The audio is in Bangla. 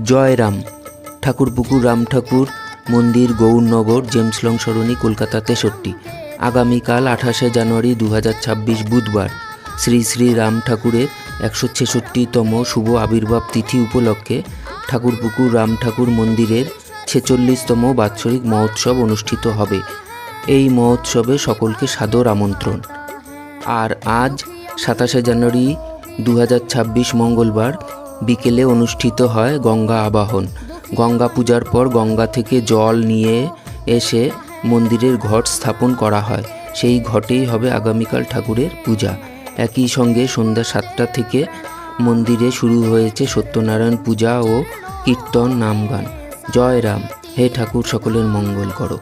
জয়রাম। ঠাকুরপুকুর রাম ঠাকুর মন্দির, গৌরনগর, জেমস লং সরণি, কলকাতা 63। আগামীকাল 28শে জানুয়ারি 2026 বুধবার শ্রী শ্রী রাম ঠাকুরের 166তম শুভ আবির্ভাব তিথি উপলক্ষে ঠাকুরপুকুর রাম ঠাকুর মন্দিরের 46তম বাৎসরিক মহোৎসব অনুষ্ঠিত হবে। এই মহোৎসবে সকলকে সাদর আমন্ত্রণ। আর আজ 27শে জানুয়ারি 2026 মঙ্গলবার বিকেলে অনুষ্ঠিত হয় গঙ্গা আবাহন। গঙ্গা পূজার পর গঙ্গা থেকে জল নিয়ে এসে মন্দিরের ঘট স্থাপন করা হয়। সেই ঘটেই হবে আগামীকাল ঠাকুরের পূজা। একই সঙ্গে সন্ধ্যা 7টা থেকে মন্দিরে শুরু হয়েছে সত্যনারায়ণ পূজা ও কীর্তন, নামগান। জয় রাম। হে ঠাকুর সকলের মঙ্গল করো।